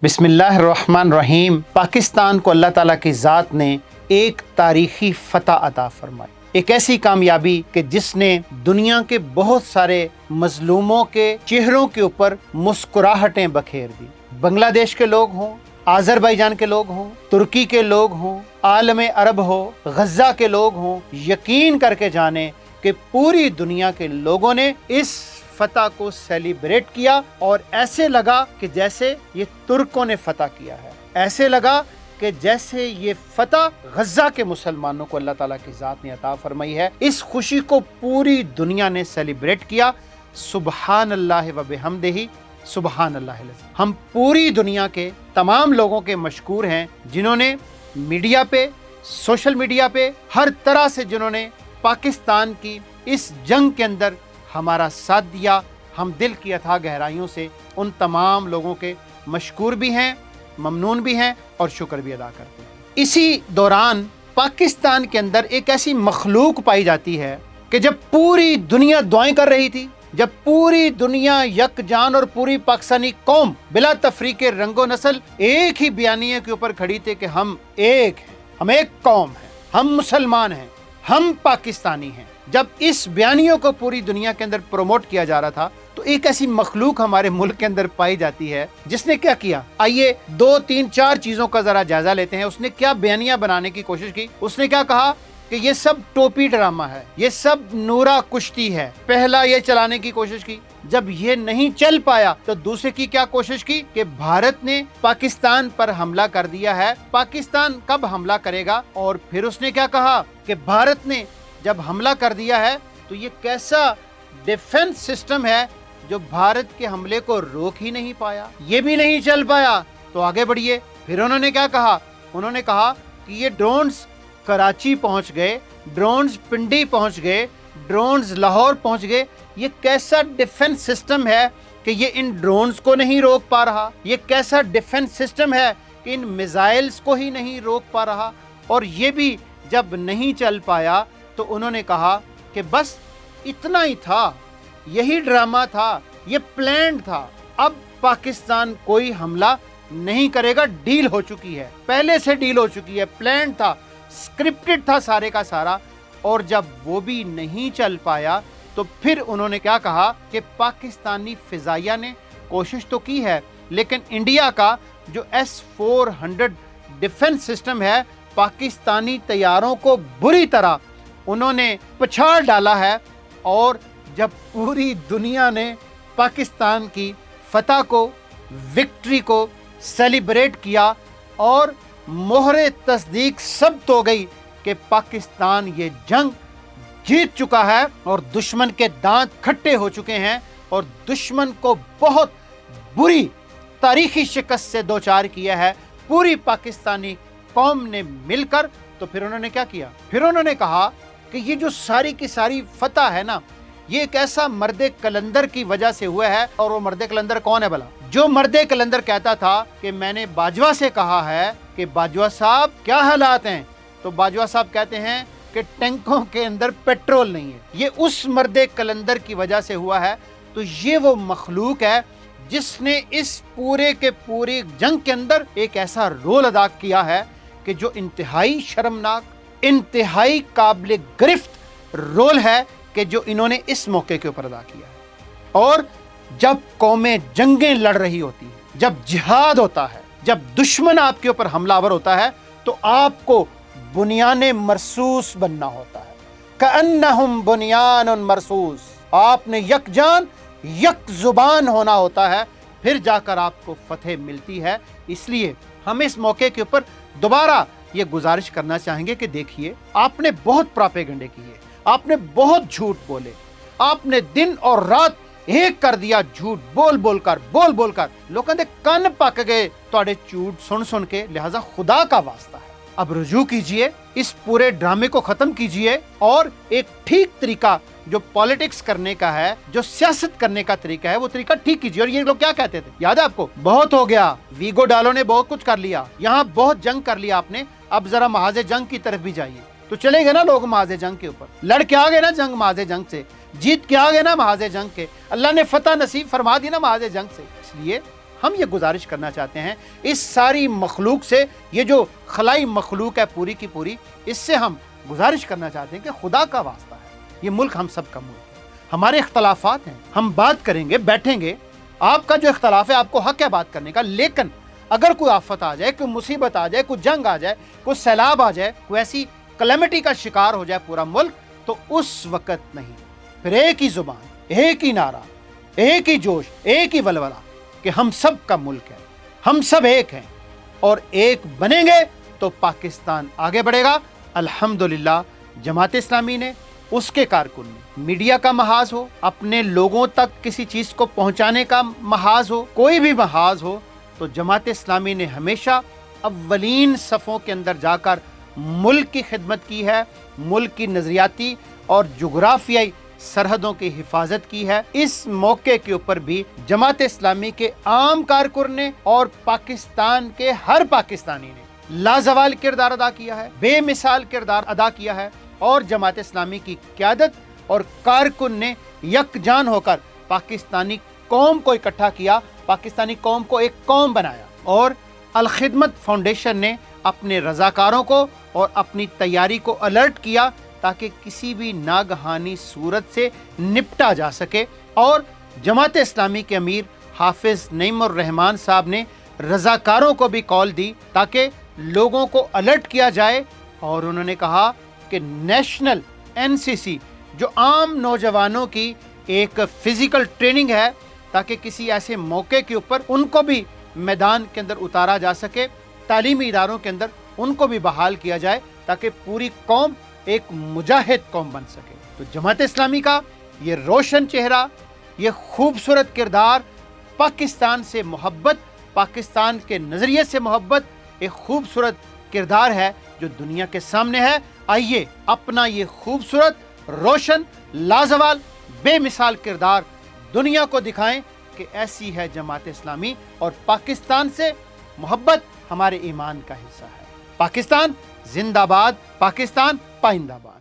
बिस्मिल्लाहिर्रहमानिर्रहीम। पाकिस्तान को अल्लाह ताला की ज़ात ने एक तारीखी फ़तह अता फरमाई, एक ऐसी कामयाबी कि जिसने दुनिया के बहुत सारे मजलूमों के चेहरों के ऊपर मुस्कुराहटें बखेर दी। बांग्लादेश के लोग हों, आज़रबाईजान के लोग हों, तुर्की के लोग हों, आलम अरब हो, गज़ा के लोग हों, यकीन करके जाने कि पूरी दुनिया के लोगों ने इस फतह को सेलिब्रेट किया और ऐसे लगा कि जैसे ये तुर्कों ने फतह किया है, ऐसे लगा कि जैसे ये फतह गज़ा के मुसलमानों को अल्लाह ताला की ज़ात ने अता फरमाई है। इस खुशी को पूरी दुनिया ने सेलिब्रेट किया। सुबहान अल्लाह व बिहम्दिही, सुबहान अल्लाह। हम पूरी दुनिया के तमाम लोगों के मशकूर हैं जिन्होंने मीडिया पे, सोशल मीडिया पे, हर तरह से जिन्होंने पाकिस्तान की इस जंग के अंदर हमारा साथ दिया। हम दिल की अथाह गहराइयों से उन तमाम लोगों के मशकूर भी हैं, ममनून भी हैं और शुक्र भी अदा करते हैं। इसी दौरान पाकिस्तान के अंदर एक ऐसी मखलूक पाई जाती है कि जब पूरी दुनिया दुआएं कर रही थी, जब पूरी दुनिया यकजान और पूरी पाकिस्तानी कौम बिला तफरीके रंगो नस्ल एक ही बयानिए के ऊपर खड़ी थी कि हम एक हैं, हम एक कौम हैं, हम मुसलमान हैं, हम पाकिस्तानी हैं। जब इस बयानियों को पूरी दुनिया के अंदर प्रमोट किया जा रहा था तो एक ऐसी मखलूक हमारे मुल्क के अंदर पाई जाती है जिसने क्या किया। आइए 2, 3, 4 चीजों का जरा जायजा लेते हैं। उसने क्या बयानिया बनाने की कोशिश की। उसने क्या कहा कि ये सब टोपी ड्रामा है, ये सब नूरा कुश्ती है। पहला ये चलाने की कोशिश की। जब ये नहीं चल पाया तो दूसरे की क्या कोशिश की कि भारत ने पाकिस्तान पर हमला कर दिया है, पाकिस्तान कब हमला करेगा। और फिर उसने क्या कहा कि भारत ने जब हमला कर दिया है तो ये कैसा डिफेंस सिस्टम है जो भारत के हमले को रोक ही नहीं पाया। ये भी नहीं चल पाया तो आगे बढ़िए। फिर उन्होंने क्या कहा, उन्होंने कहा कि ये ड्रोन्स कराची पहुंच गए, ड्रोन्स पिंडी पहुंच गए, ड्रोन्स लाहौर पहुंच गए। ये कैसा डिफेंस सिस्टम है कि ये इन ड्रोन्स को नहीं रोक पा रहा। ये कैसा डिफेंस सिस्टम है कि इन मिसाइल्स को ही नहीं रोक पा रहा। और ये भी जब नहीं चल पाया तो उन्होंने कहा कि बस इतना ही था, यही ड्रामा था, ये प्लान था, अब पाकिस्तान कोई हमला नहीं करेगा। डील हो चुकी है, पहले से डील हो चुकी है, प्लान था, स्क्रिप्टेड था सारे का सारा। और जब वो भी नहीं चल पाया तो फिर उन्होंने क्या कहा कि पाकिस्तानी फिजाइया ने कोशिश तो की है लेकिन इंडिया का जो S-400 डिफेंस सिस्टम है, पाकिस्तानी तैयारों को बुरी तरह उन्होंने पछाड़ डाला है। और जब पूरी दुनिया ने पाकिस्तान की फतह को, विक्ट्री को सेलिब्रेट किया और मोहरे तस्दीक सब तो गई कि पाकिस्तान ये जंग जीत चुका है और दुश्मन के दांत खट्टे हो चुके हैं और दुश्मन को बहुत बुरी तारीखी शिकस्त से दो चार किया है पूरी पाकिस्तानी कौम ने मिलकर। तो फिर उन्होंने क्या किया, फिर उन्होंने कहा कि ये जो सारी की सारी फतह है ना, ये एक ऐसा मर्दे कलंदर की वजह से हुआ है। और वो मर्दे कलंदर कौन है भला? जो मर्दे कलंदर कहता था कि मैंने बाजवा से कहा है कि बाजवा साहब क्या हालात हैं, तो बाजवा साहब कहते हैं कि टैंकों के अंदर पेट्रोल नहीं है। ये उस मर्दे कलंदर की वजह से हुआ है। तो ये वो मखलूक है जिसने इस पूरे के पूरे जंग के अंदर एक ऐसा रोल अदा किया है कि जो इंतहाई शर्मनाक, इंतहाई काबिल गिरफ्त रोल है कि जो इन्होंने इस मौके के ऊपर अदा किया है। और जब कौमें जंगें लड़ रही होती हैं, जब जिहाद होता है, जब दुश्मन आपके ऊपर हमलावर होता है तो आपको बुनियाने मरसूस बनना होता है। कअन्नहुम बुनियानुन मरसूस, आपने यकजान यक जुबान होना होता है, फिर जाकर आपको फतेह मिलती है। इसलिए हम इस मौके के ऊपर दोबारा ये गुजारिश करना चाहेंगे कि देखिए, आपने बहुत प्रोपेगेंडे किए, आपने बहुत झूठ बोले, आपने दिन और रात एक कर दिया, झूठ बोल बोलकर लोगों के कान पक गए तुहाडे झूठ सुन सुन के। लिहाजा खुदा का वास्ता है, अब रुजू कीजिए, इस पूरे ड्रामे को खत्म कीजिए और एक ठीक तरीका जो पॉलिटिक्स करने का है, जो सियासत करने का तरीका है, वो तरीका ठीक कीजिए। और ये लोग क्या कहते थे, याद है आपको? बहुत हो गया, वीगो डालो ने बहुत कुछ कर लिया, यहाँ बहुत जंग कर लिया आपने, अब जरा महाजे जंग की तरफ भी जाइए। तो चले गए ना लोग महाजे जंग के ऊपर, लड़ के आ गए ना जंग महाजे जंग से, जीत के आ गए ना महाजे जंग के, अल्लाह ने फतह नसीब फरमा दी ना महाजे जंग से। इसलिए ہم یہ گزارش کرنا چاہتے ہیں اس ساری مخلوق سے، یہ جو خلائی مخلوق ہے پوری کی پوری، اس سے ہم گزارش کرنا چاہتے ہیں کہ خدا کا واسطہ ہے، یہ ملک ہم سب کا ملک ہے، ہمارے اختلافات ہیں، ہم بات کریں گے، بیٹھیں گے، آپ کا جو اختلاف ہے آپ کو حق ہے بات کرنے کا، لیکن اگر کوئی آفت آ جائے، کوئی مصیبت آ جائے، کوئی جنگ آ جائے، کوئی سیلاب آ جائے، کوئی ایسی کلیمٹی کا شکار ہو جائے پورا ملک، تو اس وقت نہیں، پھر ایک ہی زبان، ایک ہی نعرہ، ایک ہی جوش، ایک ہی ولولہ کہ ہم سب کا ملک ہے، ہم سب ایک ہیں، اور ایک بنیں گے تو پاکستان آگے بڑھے گا۔ الحمدللہ جماعت اسلامی نے، اس کے کارکن نے، میڈیا کا محاذ ہو، اپنے لوگوں تک کسی چیز کو پہنچانے کا محاذ ہو، کوئی بھی محاذ ہو، تو جماعت اسلامی نے ہمیشہ اولین صفوں کے اندر جا کر ملک کی خدمت کی ہے، ملک کی نظریاتی اور جغرافیائی سرحدوں کی حفاظت کی ہے۔ اس موقع کے اوپر بھی جماعت اسلامی کے عام کارکن نے اور پاکستان کے ہر پاکستانی نے لازوال کردار ادا کیا ہے، بے مثال کردار ادا کیا ہے، اور جماعت اسلامی کی قیادت اور کارکن نے یکجان ہو کر پاکستانی قوم کو اکٹھا کیا، پاکستانی قوم کو ایک قوم بنایا، اور الخدمت فاؤنڈیشن نے اپنے رضاکاروں کو اور اپنی تیاری کو الرٹ کیا تاکہ کسی بھی ناگہانی صورت سے نپٹا جا سکے، اور جماعت اسلامی کے امیر حافظ نعیم الرحمان صاحب نے رضاکاروں کو بھی کال دی تاکہ لوگوں کو الرٹ کیا جائے، اور انہوں نے کہا کہ نیشنل NCC جو عام نوجوانوں کی ایک فزیکل ٹریننگ ہے، تاکہ کسی ایسے موقع کے اوپر ان کو بھی میدان کے اندر اتارا جا سکے، تعلیمی اداروں کے اندر ان کو بھی بحال کیا جائے تاکہ پوری قوم ایک مجاہد قوم بن سکے۔ تو جماعت اسلامی کا یہ روشن چہرہ، یہ خوبصورت کردار، پاکستان سے محبت، پاکستان کے نظریے سے محبت، ایک خوبصورت کردار ہے جو دنیا کے سامنے ہے۔ آئیے اپنا یہ خوبصورت، روشن، لازوال، بے مثال کردار دنیا کو دکھائیں کہ ایسی ہے جماعت اسلامی، اور پاکستان سے محبت ہمارے ایمان کا حصہ ہے۔ پاکستان زندہ باد، پاکستان پائندہ باد۔